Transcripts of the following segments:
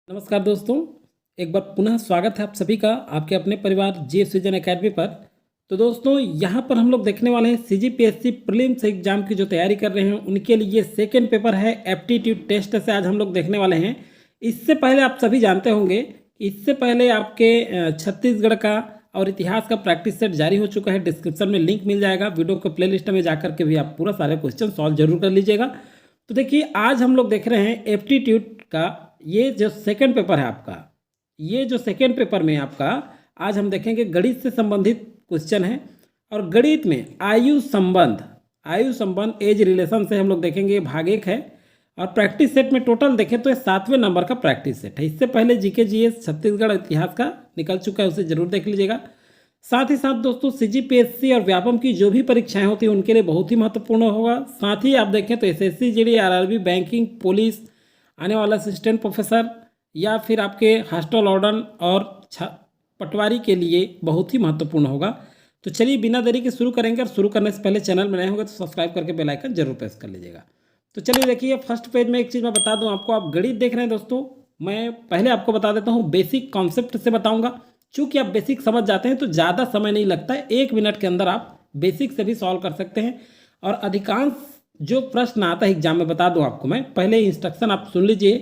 नमस्कार दोस्तों, एक बार पुनः स्वागत है आप सभी का आपके अपने परिवार जीएस विजन एकेडमी पर। तो दोस्तों यहाँ पर हम लोग देखने वाले हैं सीजीपीएससी प्रीलिम्स एग्जाम की जो तैयारी कर रहे हैं उनके लिए सेकेंड पेपर है एप्टीट्यूड टेस्ट से आज हम लोग देखने वाले हैं। इससे पहले आप सभी जानते होंगे, इससे पहले आपके छत्तीसगढ़ का और इतिहास का प्रैक्टिस सेट जारी हो चुका है। डिस्क्रिप्शन में लिंक मिल जाएगा, वीडियो को प्ले लिस्ट में जाकर के भी आप पूरा सारे क्वेश्चन सॉल्व जरूर कर लीजिएगा। तो देखिए आज हम लोग देख रहे हैं एप्टीट्यूड का ये जो सेकंड पेपर है आपका, ये जो सेकंड पेपर में आपका आज हम देखेंगे गणित से संबंधित क्वेश्चन है। और गणित में आयु संबंध एज रिलेशन से हम लोग देखेंगे, भाग 1 है। और प्रैक्टिस सेट में टोटल देखें तो ये 7वें नंबर का प्रैक्टिस सेट है। इससे पहले जीके जीएस छत्तीसगढ़ इतिहास का निकल चुका है, उसे जरूर देख लीजिएगा। साथ ही साथ दोस्तों सीजीपीएससी और व्यापम की जो भी परीक्षाएं होती हैं उनके लिए बहुत ही महत्वपूर्ण होगा। साथ ही आप देखें तो SSC, GD, RRB, banking, police, आने वाला असिस्टेंट प्रोफेसर या फिर आपके हॉस्टल वार्डन और पटवारी के लिए बहुत ही महत्वपूर्ण होगा। तो चलिए बिना देरी के शुरू करेंगे। और शुरू करने से पहले चैनल में नए होंगे तो सब्सक्राइब करके बेल आइकन जरूर प्रेस कर लीजिएगा। तो चलिए देखिए फर्स्ट पेज में एक चीज़ मैं बता दूं आपको, आप गणित देख रहे हैं दोस्तों। मैं पहले आपको बता देता हूँ, बेसिक कॉन्सेप्ट से बताऊँगा। चूँकि आप बेसिक समझ जाते हैं तो ज़्यादा समय नहीं लगता है, 1 मिनट के अंदर आप बेसिक से भी सॉल्व कर सकते हैं। और अधिकांश जो प्रश्न आता है एग्जाम में, बता दूं आपको मैं, पहले इंस्ट्रक्शन आप सुन लीजिए।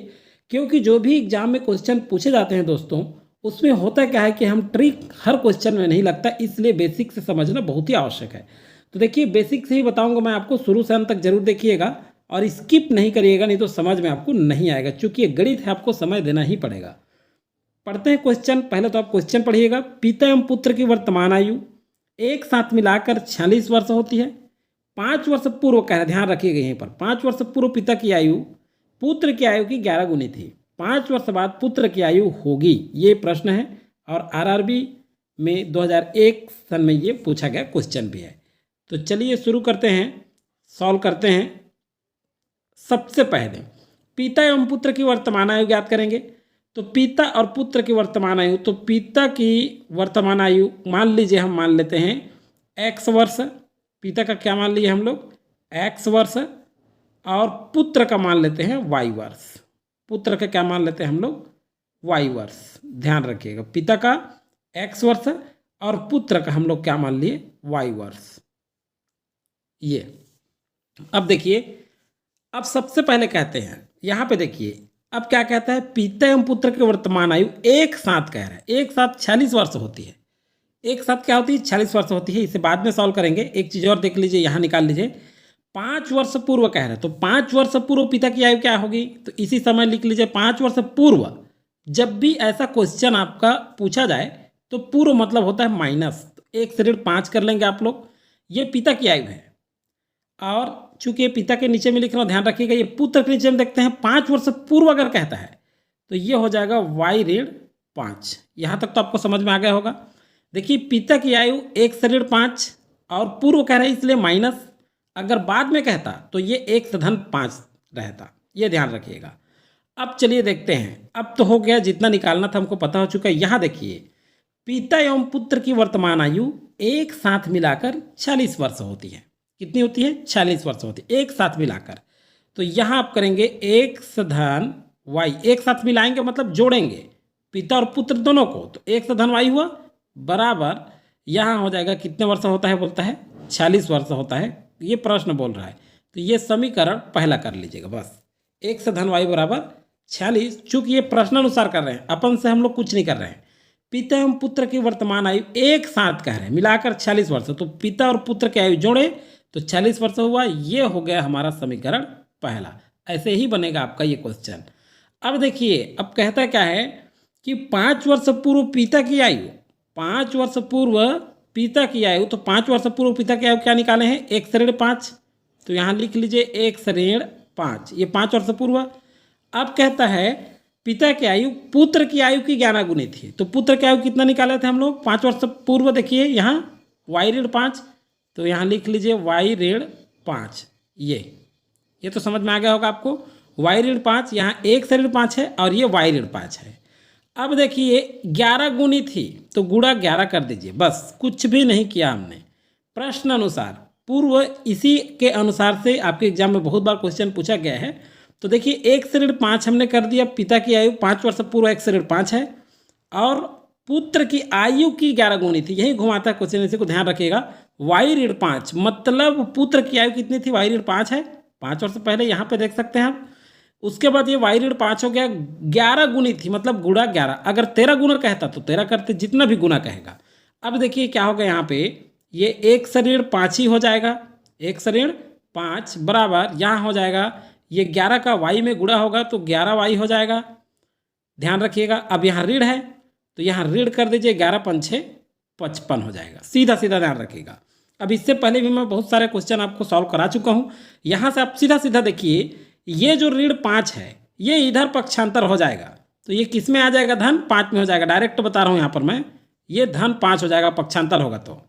क्योंकि जो भी एग्जाम में क्वेश्चन पूछे जाते हैं दोस्तों, उसमें होता क्या है कि हम ट्रिक हर क्वेश्चन में नहीं लगता, इसलिए बेसिक से समझना बहुत ही आवश्यक है। तो देखिए बेसिक से ही बताऊंगा मैं आपको, शुरू से अंत तक जरूर देखिएगा और स्किप नहीं करिएगा, नहीं तो समझ में आपको नहीं आएगा। चूँकि ये गणित है, आपको समय देना ही पड़ेगा। पढ़ते हैं क्वेश्चन। पहले तो आप क्वेश्चन पढ़िएगा। पिता एवं पुत्र की वर्तमान आयु एक साथ मिलाकर 46 वर्ष होती है। 5 वर्ष पूर्व कह रहे, ध्यान रखिएगा यहीं पर, 5 वर्ष पूर्व पिता की आयु पुत्र की आयु की 11 गुनी थी। 5 वर्ष बाद पुत्र की आयु होगी, ये प्रश्न है। और आरआरबी में 2001 सन में ये पूछा गया क्वेश्चन भी है। तो चलिए शुरू करते हैं, सॉल्व करते हैं। सबसे पहले पिता एवं पुत्र की वर्तमान आयु ज्ञात करेंगे। तो पिता और पुत्र की वर्तमान आयु, तो पिता की वर्तमान आयु मान लीजिए, हम मान लेते हैं x वर्ष। पिता का क्या मान लिए हम लोग, x वर्ष। और पुत्र का मान लेते हैं y वर्ष। पुत्र का क्या मान लेते हैं हम लोग, y वर्ष। ध्यान रखिएगा, पिता का x वर्ष और पुत्र का हम लोग क्या मान लिए, y वर्ष। ये अब देखिए, अब सबसे पहले कहते हैं यहाँ पे देखिए, अब क्या कहता है, पिता एवं पुत्र की वर्तमान आयु एक साथ कह रहे हैं, एक साथ 46 वर्ष होती है। एक साथ क्या होती है, 46 वर्ष होती है। इसे बाद में सॉल्व करेंगे। एक चीज़ और देख लीजिए, यहाँ निकाल लीजिए। 5 वर्ष पूर्व कह रहे हैं, तो 5 वर्ष पूर्व पिता की आयु क्या होगी, तो इसी समय लिख लीजिए 5 वर्ष पूर्व। जब भी ऐसा क्वेश्चन आपका पूछा जाए तो पूर्व मतलब होता है माइनस, तो 1 से 5 कर लेंगे आप लोग। ये पिता की आयु है। और चूंकि ये पिता के नीचे में लिख रहा हूँ, ध्यान रखिएगा। ये पुत्र के नीचे में देखते हैं 5 वर्ष पूर्व अगर कहता है तो ये हो जाएगा y-5। यहाँ तक तो आपको समझ में आ गया होगा। देखिए पिता की आयु 1 से 5 और पूर्व कह रहा है इसलिए माइनस। अगर बाद में कहता तो ये 1 से 5 रहता, ये ध्यान रखिएगा। अब चलिए देखते हैं, अब तो हो गया, जितना निकालना था हमको पता हो चुका है। यहाँ देखिए पिता एवं पुत्र की वर्तमान आयु एक साथ मिलाकर 46 वर्ष होती है। कितनी होती है, 46 वर्ष होती है एक साथ मिलाकर। तो यहाँ आप करेंगे x धन y, एक साथ मिलाएंगे मतलब जोड़ेंगे पिता और पुत्र दोनों को, तो x धन y हुआ बराबर, यहाँ हो जाएगा कितने वर्ष होता है, बोलता है 46 वर्ष होता है। ये प्रश्न बोल रहा है, तो ये समीकरण पहला कर लीजिएगा बस। x धन y बराबर 46। चूँकि ये प्रश्नानुसार कर रहे हैं, अपन से हम लोग कुछ नहीं कर रहे हैं। पिता एवं पुत्र की वर्तमान आयु एक साथ कह रहे हैं, मिलाकर 46 वर्ष, तो पिता और पुत्र की आयु जोड़े तो 40 वर्ष हुआ। ये हो गया हमारा समीकरण पहला। ऐसे ही बनेगा आपका ये क्वेश्चन। अब देखिए, अब कहता क्या है कि 5 वर्ष पूर्व पिता की आयु, 5 वर्ष पूर्व पिता की आयु, तो 5 वर्ष पूर्व पिता की आयु क्या निकाले हैं, 1 से 5। तो यहाँ लिख लीजिए 1 से 5, ये 5 वर्ष पूर्व। अब कहता है पिता की आयु पुत्र की आयु की 11 गुनी थी। तो पुत्र की आयु कितना निकाले थे हम लोग, 5 वर्ष पूर्व। देखिए यहाँ y-5, तो यहाँ लिख लीजिए y-5। ये तो समझ में आ गया होगा आपको। y-5 यहाँ 1 से 5 है और ये y-5 है। अब देखिए 11 गुनी थी तो गुणा 11 कर दीजिए, बस, कुछ भी नहीं किया हमने। प्रश्न अनुसार पूर्व, इसी के अनुसार से आपके एग्जाम में बहुत बार क्वेश्चन पूछा गया है। तो देखिए 1 से 5 हमने कर दिया। पिता की आयु 5 वर्ष पूर्व 1 से 5 है और पुत्र की आयु की 11 गुनी थी। यही घुमाता है क्वेश्चन, इसी को ध्यान रखिएगा। y-5 मतलब पुत्र की आयु कितनी थी, y-5 है 5 वर्ष पहले, यहाँ पे देख सकते हैं आप। उसके बाद ये y-5 हो गया 11 गुनी थी, मतलब गुणा 11। अगर 13 गुना कहता तो 13 करते, जितना भी गुना कहेगा। अब देखिए क्या होगा यहाँ पे, ये 1/5 ही हो जाएगा। 1/5 बराबर यहाँ हो जाएगा, ये 11 का y में गुणा होगा तो 11y हो जाएगा। ध्यान रखिएगा। अब यहाँ ऋण है तो यहाँ ऋण कर दीजिए, 11×5 = 55 हो जाएगा। सीधा सीधा ध्यान रखिएगा। अब इससे पहले भी मैं बहुत सारे क्वेश्चन आपको सॉल्व करा चुका हूँ। यहाँ से आप सीधा सीधा देखिए, ये जो ऋण 5 है ये इधर पक्षांतर हो जाएगा तो ये किस में आ जाएगा, धन 5 में हो जाएगा। डायरेक्ट बता रहा हूँ यहाँ पर मैं, ये धन 5 हो जाएगा, पक्षांतर होगा तो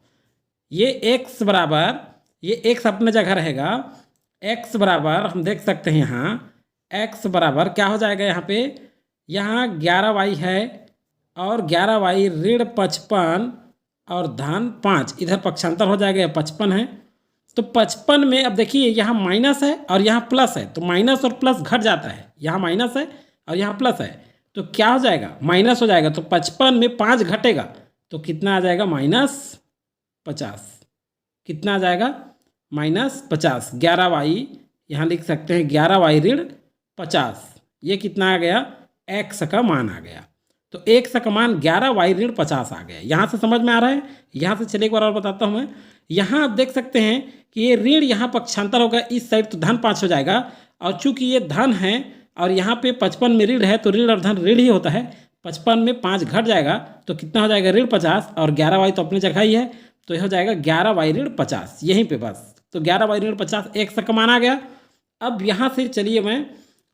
ये x बराबर, ये x अपने जगह रहेगा। x बराबर हम देख सकते हैं यहाँ, x बराबर क्या हो जाएगा यहाँ पे, यहाँ 11y है और 11y ऋण 55 और धन 5, इधर पक्षांतर हो जाएगा, 55 है। तो 55 में अब देखिए यहाँ माइनस है और यहाँ प्लस है, तो माइनस और प्लस घट जाता है। यहाँ माइनस है और यहाँ प्लस है तो क्या हो जाएगा, माइनस हो जाएगा। तो 55 में 5 घटेगा तो कितना आ जाएगा, -50। कितना आ जाएगा, -50। 11y यहाँ लिख सकते हैं, 11y ऋण 50, ये कितना आ गया, x का मान आ गया। तो x का मान 11y ऋण 50 आ गया। यहाँ से समझ में आ रहा है। यहाँ से चलिए एक बार और बताता हूँ मैं। यहाँ आप देख सकते हैं कि ये ऋण यहाँ पक्षांतर होगा इस साइड तो धन 5 हो जाएगा, और चूंकि ये धन है और यहाँ पे 55 में ऋण है तो ऋण और धन ऋण ही होता है। 55 में 5 घट जाएगा तो कितना हो जाएगा, ऋण 50, और 11y तो अपनी जगह ही है तो यह हो जाएगा 11y ऋण 50, यहीं पे बस। तो 11y ऋण 50 x का मान आ गया। अब यहाँ से चलिए मैं,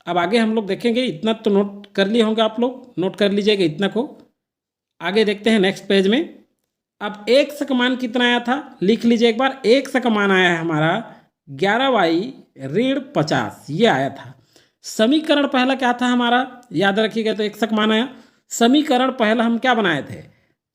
अब आगे हम लोग देखेंगे। इतना तो नोट कर लिए होंगे आप लोग, नोट कर लीजिएगा इतना को। आगे देखते हैं नेक्स्ट पेज में। अब x का मान कितना आया था, लिख लीजिए एक बार। x का मान आया है हमारा 11y ऋण 50, ये आया था। समीकरण पहला क्या था हमारा, याद रखिएगा। तो x का मान आया। समीकरण पहला हम क्या बनाए थे,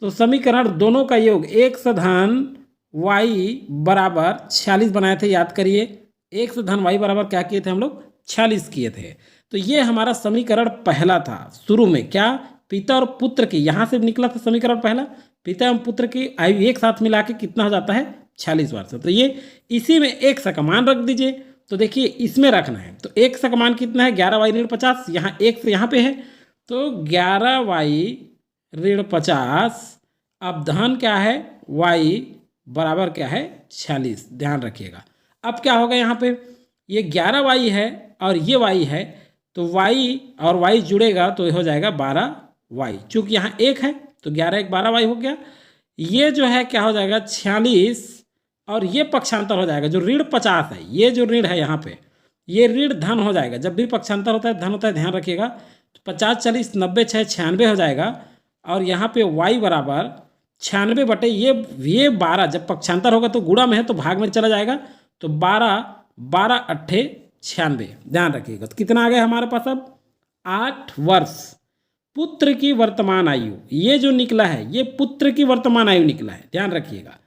तो समीकरण दोनों का योग x धन y बराबर 46 बनाए थे, याद करिए। x धन y बराबर क्या किए थे हम लोग, 46 किए थे। तो ये हमारा समीकरण पहला था। शुरू में क्या, पिता और पुत्र की, यहाँ से निकला था समीकरण पहला। पिता एवं पुत्र की आयु एक साथ मिला के कितना हो जाता है, 46 वर्ष। तो ये इसी में x का मान रख दीजिए। तो देखिए इसमें रखना है। तो x का मान कितना है, 11y ऋण 50, यहाँ x यहाँ पे है तो 11y ऋण 50। अब धन क्या है, y बराबर क्या है, 46। ध्यान रखिएगा। अब क्या होगा यहाँ पे, ये 11y है और ये y है तो y और y जुड़ेगा तो ये हो जाएगा 12y। चूँकि यहाँ 1 है तो 11 1 12y हो गया। ये जो है क्या हो जाएगा, 46, और ये पक्षांतर हो जाएगा। जो ऋण 50 है, ये जो ऋण है यहाँ पे, ये ऋण धन हो जाएगा। जब भी पक्षांतर होता है धन होता है, ध्यान रखिएगा। तो 50 40 90 6 96 हो जाएगा। और यहाँ पे y बराबर 96 बटे ये 12, जब पक्षांतर होगा तो गुणा में है तो भाग में चला जाएगा। तो 12 12 8 96, ध्यान रखिएगा। तो कितना आ गया हमारे पास, अब 8 वर्ष। पुत्र की वर्तमान आयु, ये जो निकला है ये पुत्र की वर्तमान आयु निकला है, ध्यान रखिएगा।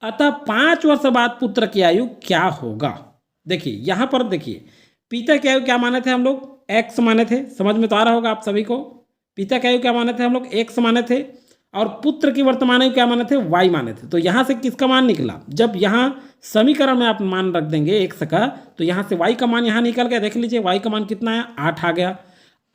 अतः 5 वर्ष बाद पुत्र की आयु क्या होगा। देखिए यहाँ पर देखिए, पिता की आयु क्या माने थे हम लोग, x माने थे। समझ में तो आ रहा होगा आप सभी को। पिता की आयु क्या माने थे हम लोग, x माने थे, और पुत्र की वर्तमान आयु क्या माने थे, y माने थे। तो यहाँ से किसका मान निकला, जब यहाँ समीकरण में आप मान रख देंगे x का तो यहाँ से y का मान यहाँ निकल गया। देख लीजिए y का मान कितना है, 8 आ गया।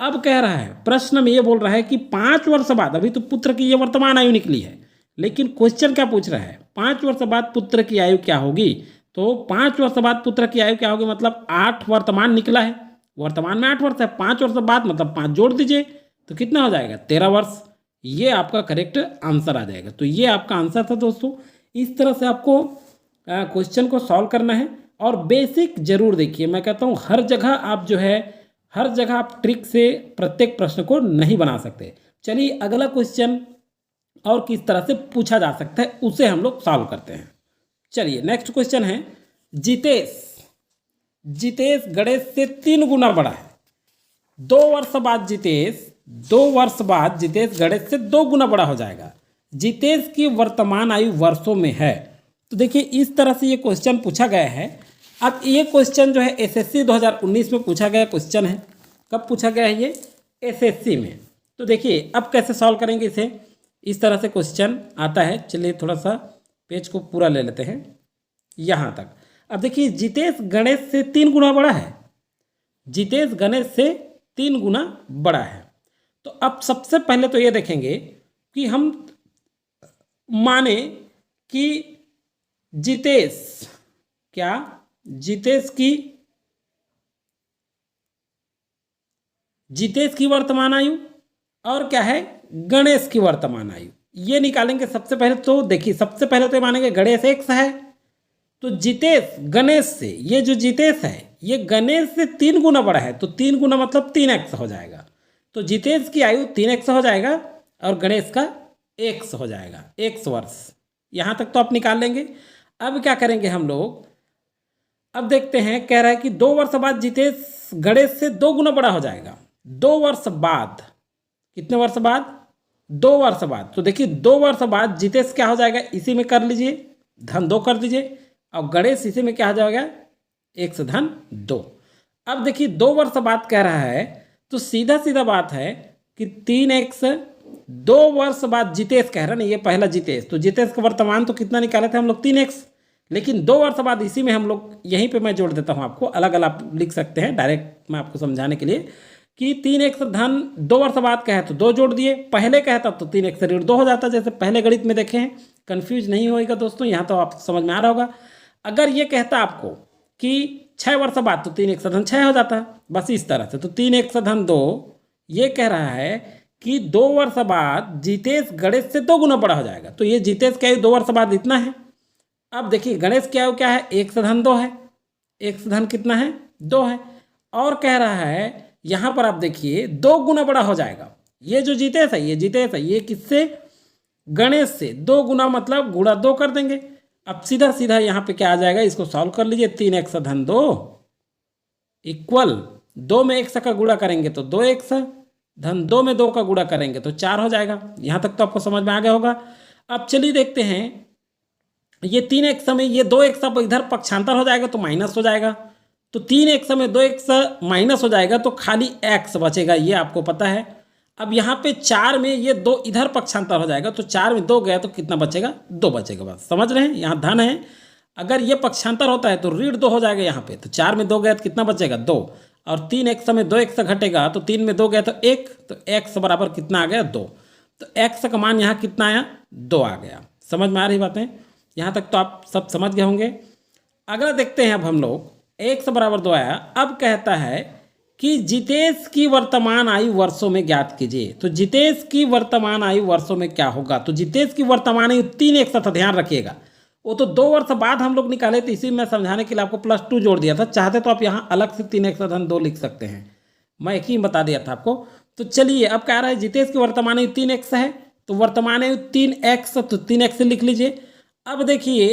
अब कह रहा है, प्रश्न में ये बोल रहा है कि 5 वर्ष बाद, अभी तो पुत्र की ये वर्तमान आयु निकली है, लेकिन क्वेश्चन क्या पूछ रहा है, 5 वर्ष बाद पुत्र की आयु क्या होगी। तो 5 वर्ष बाद पुत्र की आयु क्या होगी, मतलब 8 वर्तमान निकला है, वर्तमान में 8 वर्ष है, 5 वर्ष बाद मतलब 5 जोड़ दीजिए तो कितना हो जाएगा, 13 वर्ष। ये आपका करेक्ट आंसर आ जाएगा। तो ये आपका आंसर था दोस्तों। इस तरह से आपको क्वेश्चन को सॉल्व करना है। और बेसिक जरूर देखिए, मैं कहता हूँ हर जगह आप जो है, हर जगह आप ट्रिक से प्रत्येक प्रश्न को नहीं बना सकते। चलिए अगला क्वेश्चन और किस तरह से पूछा जा सकता है उसे हम लोग सॉल्व करते हैं। चलिए नेक्स्ट क्वेश्चन है, जितेश गणेश से 3 गुना बड़ा है। 2 वर्ष बाद जितेश गणेश से 2 गुना बड़ा हो जाएगा। जितेश की वर्तमान आयु वर्षों में है। तो देखिए इस तरह से ये क्वेश्चन पूछा गया है अब ये क्वेश्चन जो है एसएससी 2019 में पूछा गया क्वेश्चन है। कब पूछा गया है ये? एसएससी में। तो देखिए अब कैसे सॉल्व करेंगे इसे। इस तरह से क्वेश्चन आता है। चलिए थोड़ा सा पेज को पूरा ले लेते हैं यहाँ तक। अब देखिए जितेश गणेश से 3 गुना बड़ा है। जितेश गणेश से 3 गुना बड़ा है। तो अब सबसे पहले तो ये देखेंगे कि हम माने कि जितेश क्या, जितेश की वर्तमान आयु और क्या है, गणेश की वर्तमान आयु, ये निकालेंगे सबसे पहले। तो देखिए सबसे पहले तो ये मानेंगे गणेश x है, तो जितेश गणेश से, ये जो जितेश है ये गणेश से 3 गुना बड़ा है, तो 3 गुना मतलब 3x हो जाएगा। तो जितेश की आयु 3x हो जाएगा और गणेश का x हो जाएगा, x वर्ष। यहाँ तक तो आप निकाल लेंगे। अब क्या करेंगे हम लोग, अब देखते हैं, कह रहा है कि 2 वर्ष बाद जितेश गणेश से 2 गुना बड़ा हो जाएगा। 2 वर्ष बाद, कितने वर्ष बाद? 2 वर्ष बाद। तो देखिए 2 वर्ष बाद जितेश क्या हो जाएगा, इसी में कर लीजिए, धन 2 कर दीजिए, और गणेश इसी में क्या हो जाएगा, x धन 2। अब देखिए 2 वर्ष बाद कह रहा है, तो सीधा सीधा बात है कि 3x, 2 वर्ष बाद जितेश कह रहा है ना, ये पहला जितेश, तो जितेश का वर्तमान तो कितना निकाले थे हम लोग, 3x। लेकिन 2 वर्ष बाद इसी में हम लोग, यहीं पे मैं जोड़ देता हूँ आपको, अलग अलग आप लिख सकते हैं, डायरेक्ट मैं आपको समझाने के लिए कि 3x धन 2 वर्ष बाद कहे तो 2 जोड़ दिए, पहले कहता तो 3x ऋण 2 हो जाता, जैसे पहले गणित में देखे हैं। कन्फ्यूज नहीं होएगा दोस्तों, यहाँ तो आप समझ में आ रहा होगा। अगर ये कहता आपको कि 6 वर्ष बाद, तो 3x धन 6 हो जाता, बस इस तरह से। तो 3x धन 2 ये कह रहा है कि 2 वर्ष बाद जितेश गणेश से 2 गुना बड़ा हो जाएगा। तो ये जितेश की आयु 2 वर्ष बाद इतना है। अब देखिए गणेश की आयु क्या है, x धन 2 है, x धन कितना है, 2 है। और कह रहा है यहाँ पर आप देखिए 2 गुना बड़ा हो जाएगा। ये जो जितेश है, ये जितेश है, ये किससे, गणेश से। 2 गुना मतलब गुणा 2 कर देंगे। अब सीधा सीधा यहाँ पे क्या आ जाएगा, इसको सॉल्व कर लीजिए। 3x धन 2 इक्वल 2 में x का गुणा करेंगे तो 2x धन 2 में 2 का गुणा करेंगे तो 4 हो जाएगा। यहाँ तक तो आपको समझ में आ गया होगा। अब चलिए देखते हैं, ये 3x में ये 2x अब इधर पक्षांतर हो जाएगा तो माइनस हो जाएगा। तो 3x में 2x माइनस हो जाएगा तो खाली x बचेगा, ये आपको पता है। अब यहाँ पे 4 में ये 2 इधर पक्षांतर हो जाएगा, तो 4 में 2 गया तो कितना बचेगा, 2 बचेगा। बस समझ रहे हैं, यहाँ धन है, अगर ये पक्षांतर होता है तो ऋण 2 हो जाएगा यहाँ पे। तो 4 में 2 गया तो कितना बचेगा, 2। और 3x में 2x घटेगा तो 3 में 2 गया तो 1, तो x बराबर कितना आ गया, 2। तो x का मान यहाँ कितना आया, 2 आ गया। समझ में आ रही बातें, यहाँ तक तो आप सब समझ गए होंगे। अगला देखते हैं अब हम लोग, x बराबर 2 आया। अब कहता है कि जितेश की वर्तमान आयु वर्षों में ज्ञात कीजिए। तो जितेश की वर्तमान आयु वर्षों में क्या होगा, तो जितेश की वर्तमान आयु 3x था, ध्यान रखिएगा। वो तो 2 वर्ष बाद हम लोग निकाले थे, इसी में समझाने के लिए आपको +2 जोड़ दिया था। चाहते तो आप यहाँ अलग से 3x धन 2 लिख सकते हैं, मैं एक ही बता दिया था आपको। तो चलिए अब कह रहा है जितेश की वर्तमान आयु 3x है, तो वर्तमान आयु 3x, तो 3x लिख लीजिए। अब देखिए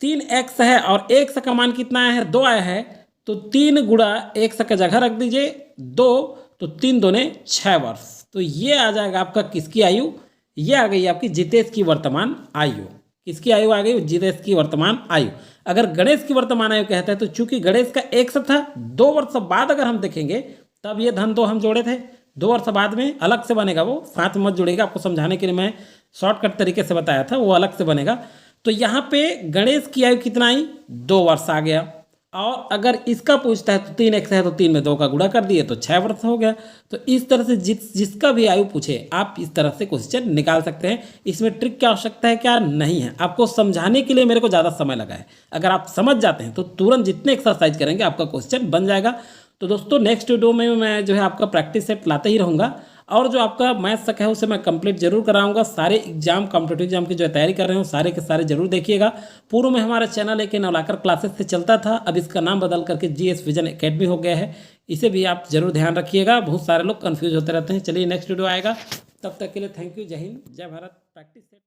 3x है और x का मान कितना आया है, 2 आया है, तो 3 गुणा x का जगह रख दीजिए 2, तो 3 दूने 6 वर्ष। तो ये आ जाएगा आपका किसकी आयु, ये आ गई आपकी जितेश की वर्तमान आयु। किसकी आयु आ गई, जितेश की वर्तमान आयु। अगर गणेश की वर्तमान आयु कहता है तो चूंकि गणेश का x था, 2 वर्ष बाद अगर हम देखेंगे तब ये धन 2 हम जोड़े थे, 2 वर्ष बाद में अलग से बनेगा, वो साथ में मत जुड़ेगा। आपको समझाने के लिए मैं शॉर्टकट तरीके से बताया था, वो अलग से बनेगा। तो यहाँ पे गणेश की आयु कितना आई, 2 वर्ष आ गया। और अगर इसका पूछता है तो 3x है, तो 3 में 2 का गुणा कर दिए तो 6 वर्ष हो गया। तो इस तरह से जिसका भी आयु पूछे आप इस तरह से क्वेश्चन निकाल सकते हैं। इसमें ट्रिक की आवश्यकता है क्या, नहीं है। आपको समझाने के लिए मेरे को ज़्यादा समय लगा है, अगर आप समझ जाते हैं तो तुरंत जितने एक्सरसाइज करेंगे आपका क्वेश्चन बन जाएगा। तो दोस्तों नेक्स्ट वीडियो में मैं जो है आपका प्रैक्टिस सेट लाते ही रहूँगा, और जो आपका मैथ्स तक है उसे मैं कंप्लीट जरूर कराऊंगा। सारे एग्जाम, कॉम्पिटिटिव एग्जाम की जो तैयारी कर रहे हो सारे के सारे जरूर देखिएगा। पूर्व में हमारा चैनल एक नवलाकर क्लासेस से चलता था, अब इसका नाम बदल करके GS विजन एकेडमी हो गया है। इसे भी आप जरूर ध्यान रखिएगा, बहुत सारे लोग कन्फ्यूज होते रहते हैं। चलिए नेक्स्ट वीडियो आएगा, तब तक के लिए थैंक यू, जय हिंद, जय भारत। प्रैक्टिस